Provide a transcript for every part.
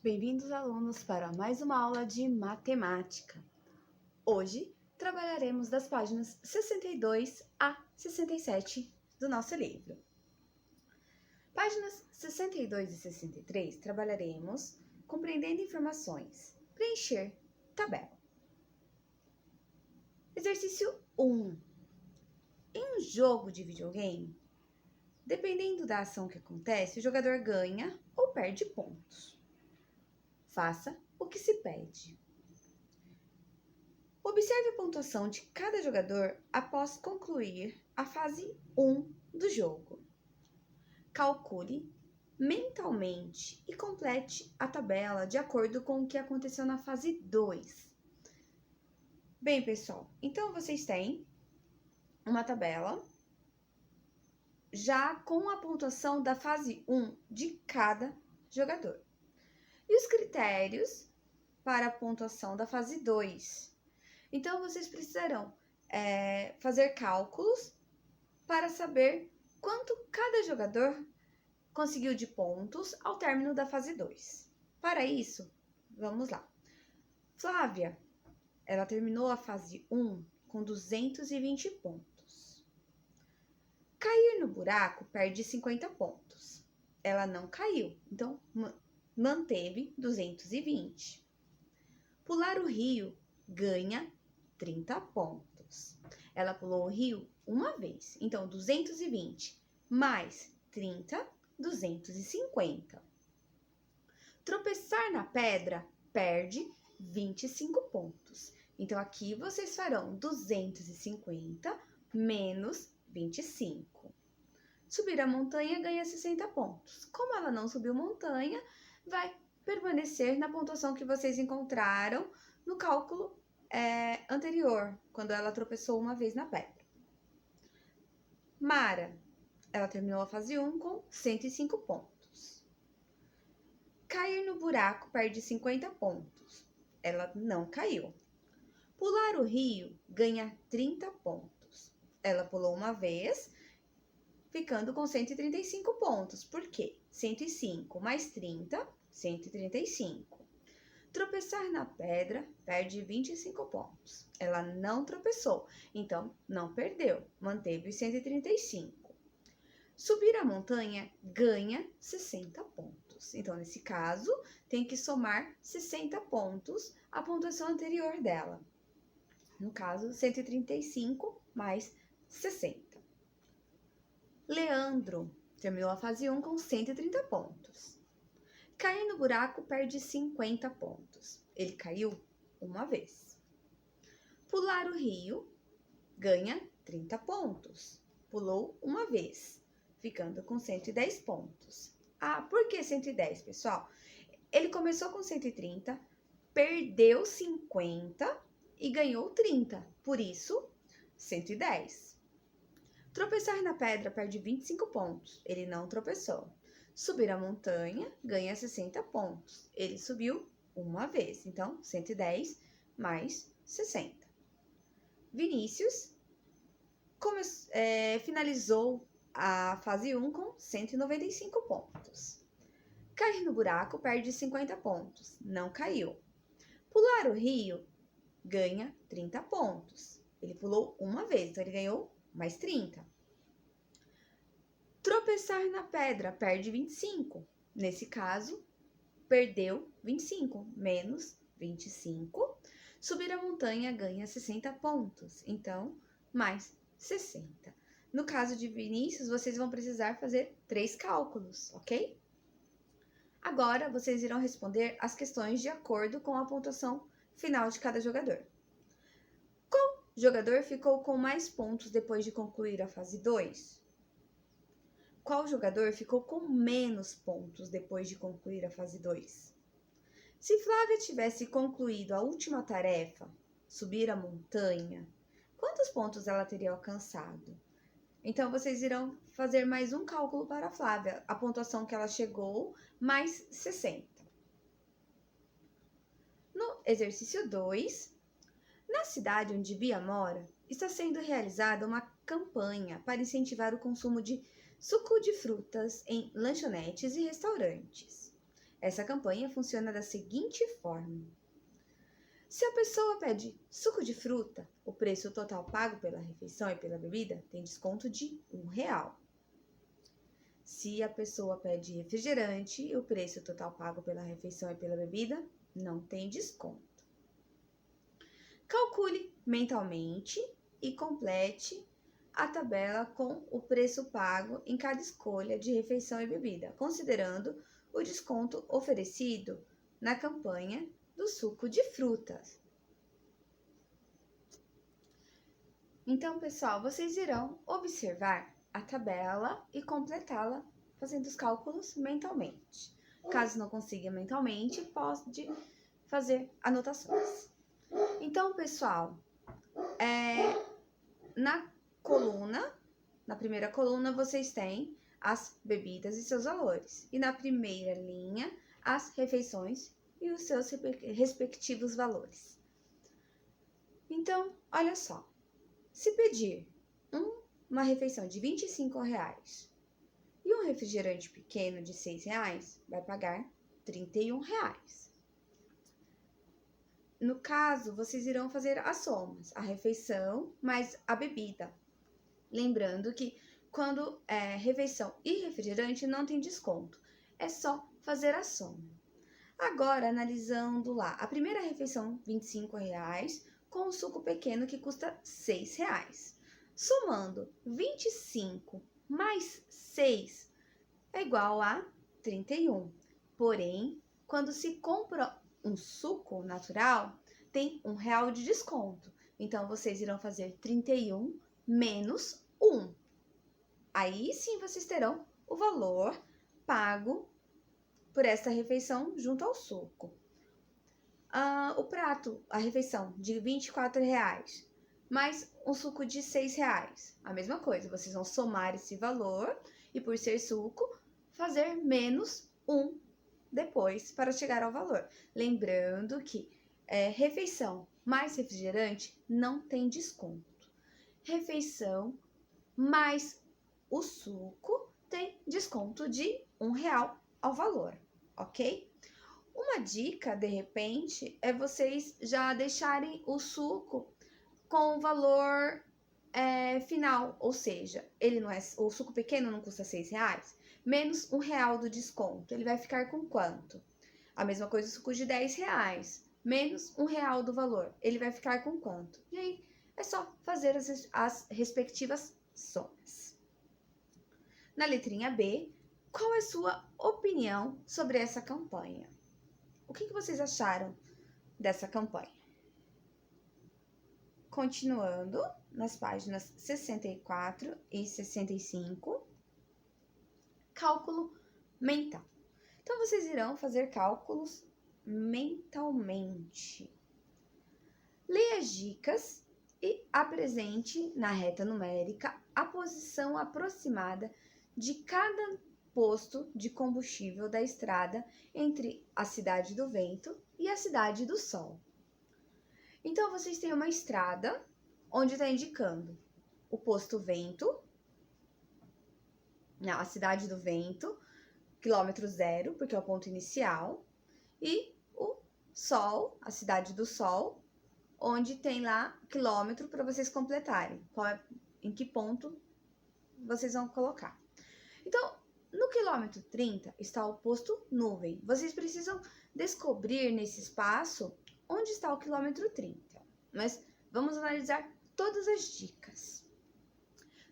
Bem-vindos, alunos, para mais uma aula de matemática. Hoje, trabalharemos das páginas 62 a 67 do nosso livro. Páginas 62 e 63, trabalharemos compreendendo informações, preencher tabela. Exercício 1. Em um jogo de videogame, dependendo da ação que acontece, o jogador ganha ou perde pontos. Faça o que se pede. Observe a pontuação de cada jogador após concluir a fase 1 do jogo. Calcule mentalmente e complete a tabela de acordo com o que aconteceu na fase 2. Bem, pessoal, então vocês têm uma tabela já com a pontuação da fase 1 de cada jogador. E os critérios para a pontuação da fase 2. Então, vocês precisarão fazer cálculos para saber quanto cada jogador conseguiu de pontos ao término da fase 2. Para isso, vamos lá. Flávia, ela terminou a fase 1 com 220 pontos. Cair no buraco perde 50 pontos. Ela não caiu, então manteve 220. Pular o rio ganha 30 pontos. Ela pulou o rio uma vez, então 220 mais 30, 250. Tropeçar na pedra perde 25 pontos. Então aqui vocês farão 250 menos 25. Subir a montanha ganha 60 pontos. Como ela não subiu montanha, vai permanecer na pontuação que vocês encontraram no cálculo anterior, quando ela tropeçou uma vez na pedra. Mara, ela terminou a fase 1 com 105 pontos. Cair no buraco perde 50 pontos. Ela não caiu. Pular o rio ganha 30 pontos. Ela pulou uma vez, ficando com 135 pontos. Por quê? 105 mais 30, 135. Tropeçar na pedra perde 25 pontos. Ela não tropeçou, então não perdeu, manteve os 135. Subir a montanha ganha 60 pontos. Então, nesse caso, tem que somar 60 pontos à pontuação anterior dela. No caso, 135 mais 60. Leandro terminou a fase 1 com 130 pontos. Cair no buraco perde 50 pontos. Ele caiu uma vez. Pular o rio ganha 30 pontos. Pulou uma vez, ficando com 110 pontos. Ah, por que 110, pessoal? Ele começou com 130, perdeu 50 e ganhou 30. Por isso, 110. Tropeçar na pedra perde 25 pontos. Ele não tropeçou. Subir a montanha ganha 60 pontos. Ele subiu uma vez, então 110 mais 60. Vinícius finalizou a fase 1 com 195 pontos. Cair no buraco perde 50 pontos. Não caiu. Pular o rio ganha 30 pontos. Ele pulou uma vez, então ele ganhou mais 30. Tropeçar na pedra perde 25. Nesse caso, perdeu 25 menos 25. Subir a montanha ganha 60 pontos. Então, mais 60. No caso de Vinícius, vocês vão precisar fazer 3 cálculos, ok? Agora, vocês irão responder as questões de acordo com a pontuação final de cada jogador. Qual jogador ficou com mais pontos depois de concluir a fase 2? Qual jogador ficou com menos pontos depois de concluir a fase 2? Se Flávia tivesse concluído a última tarefa, subir a montanha, quantos pontos ela teria alcançado? Então, vocês irão fazer mais um cálculo para a Flávia, a pontuação que ela chegou, mais 60. No exercício 2, na cidade onde Bia mora, está sendo realizada uma campanha para incentivar o consumo de suco de frutas em lanchonetes e restaurantes. Essa campanha funciona da seguinte forma. Se a pessoa pede suco de fruta, o preço total pago pela refeição e pela bebida tem desconto de R$1. Se a pessoa pede refrigerante, o preço total pago pela refeição e pela bebida não tem desconto. Calcule mentalmente e complete a tabela com o preço pago em cada escolha de refeição e bebida, considerando o desconto oferecido na campanha do suco de frutas. Então, pessoal, vocês irão observar a tabela e completá-la fazendo os cálculos mentalmente. Caso não consiga mentalmente, pode fazer anotações. Então, pessoal, na primeira coluna, vocês têm as bebidas e seus valores. E na primeira linha, as refeições e os seus respectivos valores. Então, olha só. Se pedir uma refeição de R$25 e um refrigerante pequeno de R$6, vai pagar R$31. No caso, vocês irão fazer as somas, a refeição mais a bebida. Lembrando que quando é refeição e refrigerante não tem desconto, é só fazer a soma. Agora, analisando lá, a primeira refeição, R$25, com o suco pequeno que custa R$6. Somando 25 mais 6 é igual a 31. Porém, quando se compra um suco natural, tem R$1 de desconto. Então, vocês irão fazer 31 menos 1. Aí sim vocês terão o valor pago por esta refeição junto ao suco. O prato, a refeição de R$24, mais um suco de R$6. A mesma coisa, vocês vão somar esse valor e, por ser suco, fazer menos 1 depois para chegar ao valor. Lembrando que refeição mais refrigerante não tem desconto. Refeição mais o suco tem desconto de R$1 ao valor, ok? Uma dica, de repente, é vocês já deixarem o suco com o valor final, ou seja, ele não é, o suco pequeno não custa R$6, menos R$1 do desconto. Ele vai ficar com quanto? A mesma coisa o suco de R$10, menos R$1 do valor. Ele vai ficar com quanto? E aí, é só fazer as respectivas somas. Na letrinha B, qual é a sua opinião sobre essa campanha? O que vocês acharam dessa campanha? Continuando nas páginas 64 e 65, cálculo mental. Então, vocês irão fazer cálculos mentalmente. Leia as dicas e apresente na reta numérica a posição aproximada de cada posto de combustível da estrada entre a Cidade do Vento e a Cidade do Sol. Então, vocês têm uma estrada onde está indicando o posto Vento, a Cidade do Vento, quilômetro 0, porque é o ponto inicial, e o Sol, a Cidade do Sol, onde tem lá quilômetro para vocês completarem, em que ponto vocês vão colocar. Então, no quilômetro 30 está o posto Nuvem. Vocês precisam descobrir nesse espaço onde está o quilômetro 30. Mas vamos analisar todas as dicas.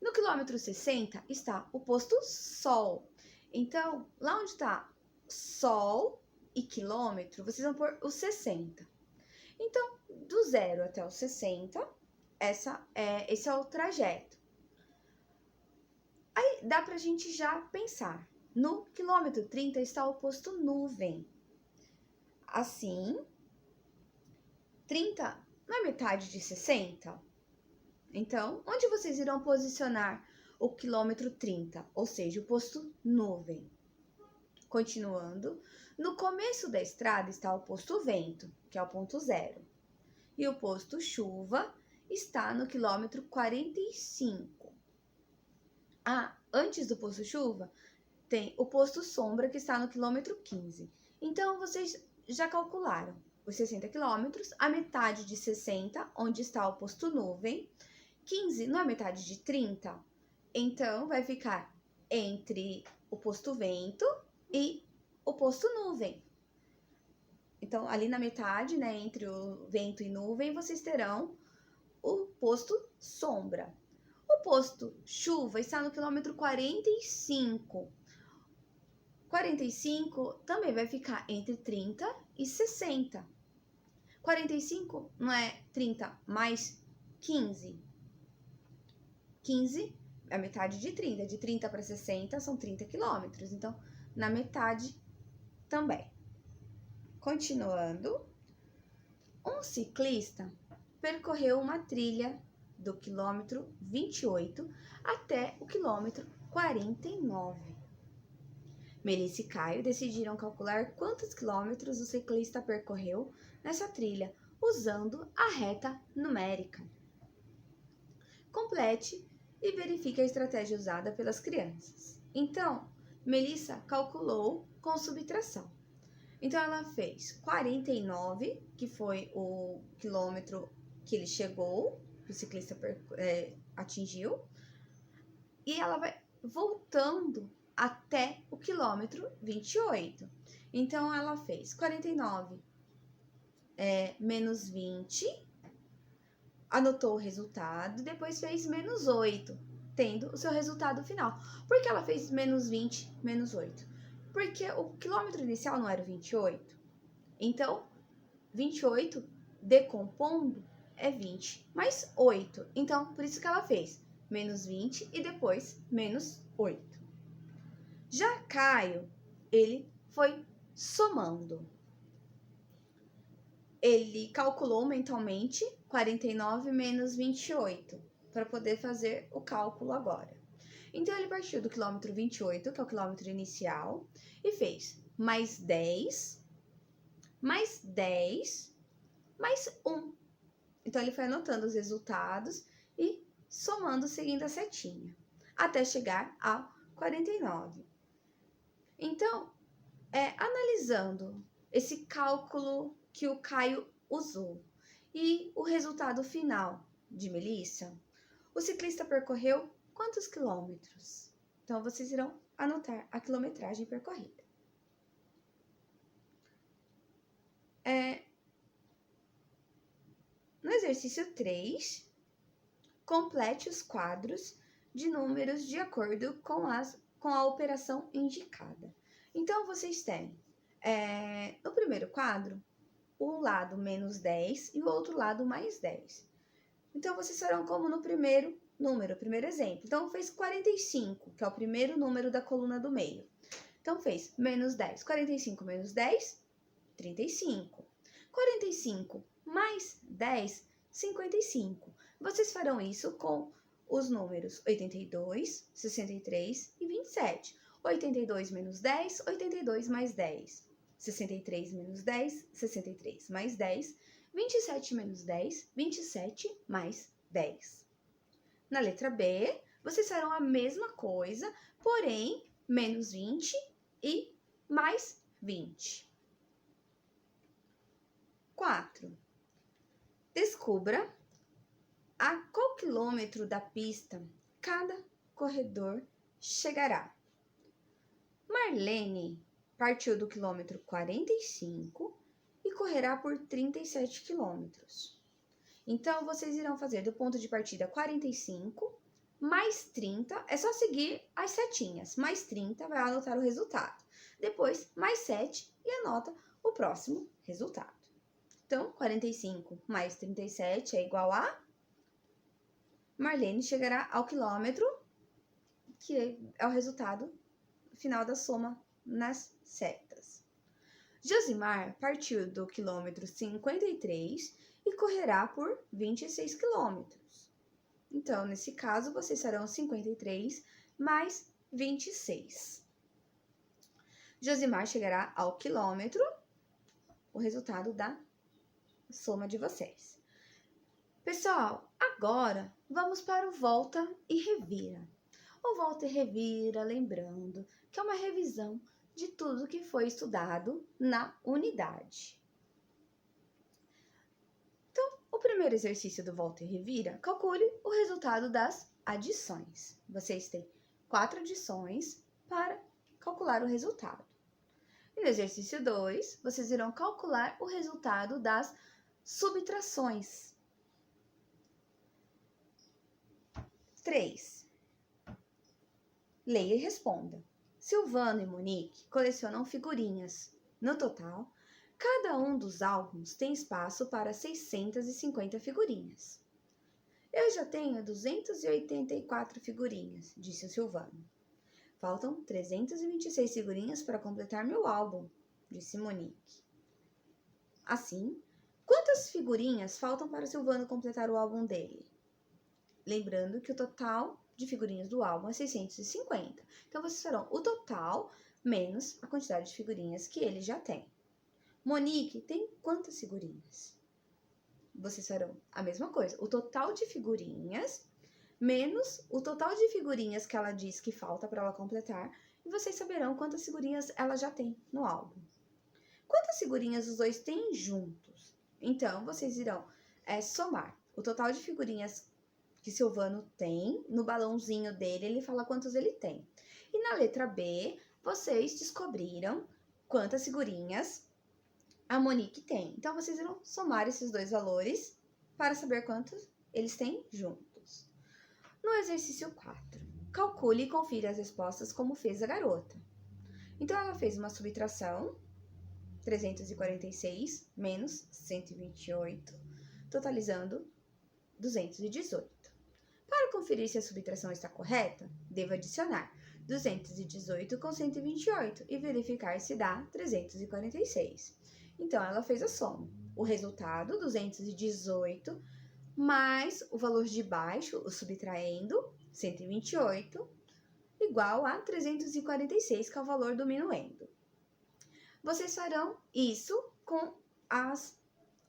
No quilômetro 60 está o posto Sol. Então, lá onde está Sol e quilômetro, vocês vão pôr o 60. Então, do 0 até o 60, esse é o trajeto. Aí dá pra gente já pensar. No quilômetro 30 está o posto Nuvem. Assim, 30 não é metade de 60? Então, onde vocês irão posicionar o quilômetro 30, ou seja, o posto Nuvem? Continuando, no começo da estrada está o posto Vento, que é o ponto 0. E o posto Chuva está no quilômetro 45. Antes do posto Chuva, tem o posto Sombra, que está no quilômetro 15. Então, vocês já calcularam os 60 quilômetros, a metade de 60, onde está o posto nuvem. 15 não é metade de 30? Então, vai ficar entre o posto vento e o posto nuvem. Então, ali na metade, né, entre o vento e nuvem, vocês terão o posto sombra. O posto chuva está no quilômetro 45. 45 também vai ficar entre 30 e 60. 45 não é 30 mais 15? 15 é a metade de 30. De 30 para 60 são 30 quilômetros. Então, na metade também. Continuando, um ciclista percorreu uma trilha do quilômetro 28 até o quilômetro 49. Melissa e Caio decidiram calcular quantos quilômetros o ciclista percorreu nessa trilha, usando a reta numérica. Complete e verifique a estratégia usada pelas crianças. Então, Melissa calculou com subtração. Então, ela fez 49, que foi o quilômetro que ele chegou, que o ciclista atingiu, e ela vai voltando até o quilômetro 28. Então, ela fez 49 menos 20, anotou o resultado, depois fez menos 8, tendo o seu resultado final. Por que ela fez menos 20, menos 8? Porque o quilômetro inicial não era o 28. Então, 28 decompondo é 20 mais 8. Então, por isso que ela fez menos 20 e depois menos 8. Já Caio, ele foi somando. Ele calculou mentalmente 49 menos 28 para poder fazer o cálculo agora. Então, ele partiu do quilômetro 28, que é o quilômetro inicial, e fez mais 10, mais 10, mais 1. Então, ele foi anotando os resultados e somando, seguindo a setinha, até chegar a 49. Então, analisando esse cálculo que o Caio usou e o resultado final de Melissa, o ciclista percorreu quantos quilômetros? Então, vocês irão anotar a quilometragem percorrida. No exercício 3, complete os quadros de números de acordo com a operação indicada. Então, vocês têm, no primeiro quadro, um lado menos 10 e o outro lado mais 10. Então, vocês farão como no primeiro número, primeiro exemplo. Então, fez 45, que é o primeiro número da coluna do meio. Então, fez menos 10. 45 menos 10, 35. 45 mais 10, 55. Vocês farão isso com os números 82, 63 e 27. 82 menos 10, 82 mais 10. 63 menos 10, 63 mais 10. 27 menos 10, 27 mais 10. Na letra B, vocês farão a mesma coisa, porém, menos 20 e mais 20. 4. Descubra a qual quilômetro da pista cada corredor chegará. Marlene partiu do quilômetro 45 e correrá por 37 quilômetros. Então, vocês irão fazer do ponto de partida 45 mais 30, é só seguir as setinhas, mais 30 vai anotar o resultado. Depois, mais 7 e anota o próximo resultado. Então, 45 mais 37 é igual a... Marlene chegará ao quilômetro, que é o resultado final da soma nas setas. Josimar partiu do quilômetro 53 e correrá por 26 quilômetros. Então, nesse caso, vocês farão 53 mais 26. Josimar chegará ao quilômetro, o resultado da soma de vocês. Pessoal, agora vamos para o volta e revira. O volta e revira, lembrando que é uma revisão de tudo que foi estudado na unidade. Então, o primeiro exercício do Volta e Revira, calcule o resultado das adições. Vocês têm 4 adições para calcular o resultado. E no exercício 2, vocês irão calcular o resultado das subtrações. 3. Leia e responda. Silvano e Monique colecionam figurinhas. No total, cada um dos álbuns tem espaço para 650 figurinhas. Eu já tenho 284 figurinhas, disse o Silvano. Faltam 326 figurinhas para completar meu álbum, disse Monique. Assim, quantas figurinhas faltam para o Silvano completar o álbum dele? Lembrando que o total de figurinhas do álbum é 650. Então, vocês farão o total menos a quantidade de figurinhas que ele já tem. Monique tem quantas figurinhas? Vocês farão a mesma coisa. O total de figurinhas menos o total de figurinhas que ela diz que falta para ela completar. E vocês saberão quantas figurinhas ela já tem no álbum. Quantas figurinhas os dois têm juntos? Então, vocês irão somar o total de figurinhas que Silvano tem, no balãozinho dele, ele fala quantos ele tem. E na letra B, vocês descobriram quantas figurinhas a Monique tem. Então, vocês irão somar esses dois valores para saber quantos eles têm juntos. No exercício 4, calcule e confira as respostas como fez a garota. Então, ela fez uma subtração, 346 menos 128, totalizando 218. Para conferir se a subtração está correta, devo adicionar 218 com 128 e verificar se dá 346. Então, ela fez a soma. O resultado, 218, mais o valor de baixo, o subtraindo, 128, igual a 346, que é o valor do minuendo. Vocês farão isso com as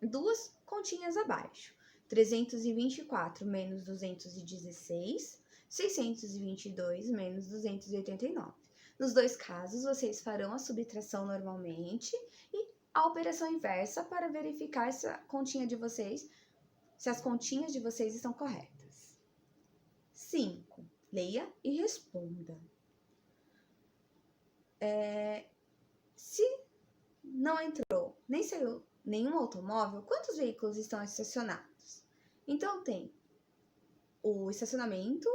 duas continhas abaixo. 324 menos 216, 622 menos 289. Nos dois casos, vocês farão a subtração normalmente e a operação inversa para verificar se a continha de vocês, se as continhas de vocês estão corretas. 5. Leia e responda. Se não entrou nem saiu nenhum automóvel, quantos veículos estão estacionados? Então, o estacionamento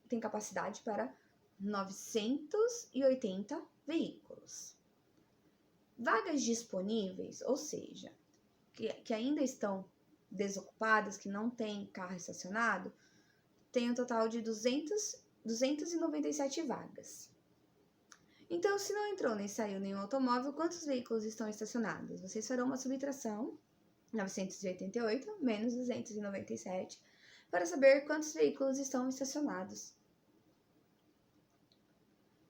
tem capacidade para 980 veículos. Vagas disponíveis, ou seja, que ainda estão desocupadas, que não tem carro estacionado, tem um total de 297 vagas. Então, se não entrou nem saiu nenhum automóvel, quantos veículos estão estacionados? Vocês farão uma subtração, 988 menos 297, para saber quantos veículos estão estacionados.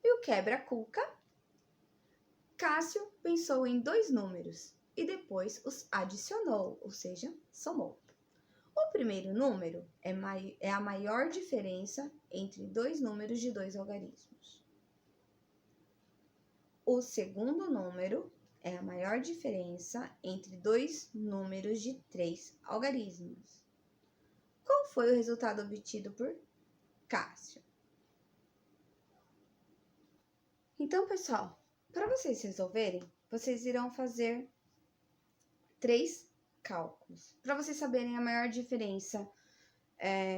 E o quebra-cuca, Cássio pensou em 2 números e depois os adicionou, ou seja, somou. O primeiro número é a maior diferença entre 2 números de 2 algarismos. O segundo número é a maior diferença entre 2 números de 3 algarismos. Qual foi o resultado obtido por Cássio? Então, pessoal, para vocês resolverem, vocês irão fazer 3 cálculos. Para vocês saberem a maior diferença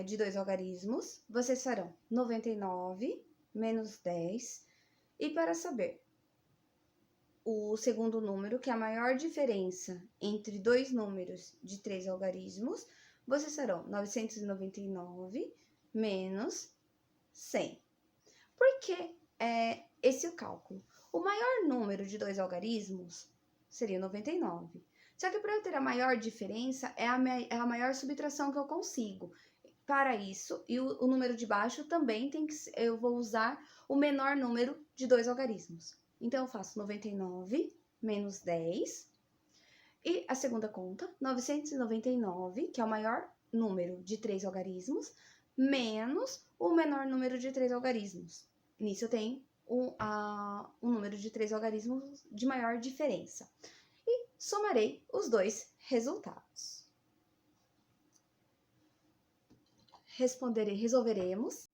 de 2 algarismos, vocês farão 99 menos 10. E para saber o segundo número, que é a maior diferença entre 2 números de 3 algarismos, vocês farão 999 menos 100. Por que esse cálculo? O maior número de 2 algarismos seria 99. Só que para eu ter a maior diferença, é a maior subtração que eu consigo. Para isso, e o número de baixo também eu vou usar o menor número de 2 algarismos. Então, eu faço 99 menos 10. E a segunda conta, 999, que é o maior número de 3 algarismos, menos o menor número de 3 algarismos. Nisso eu tenho um número de 3 algarismos de maior diferença. E somarei os dois resultados. Resolveremos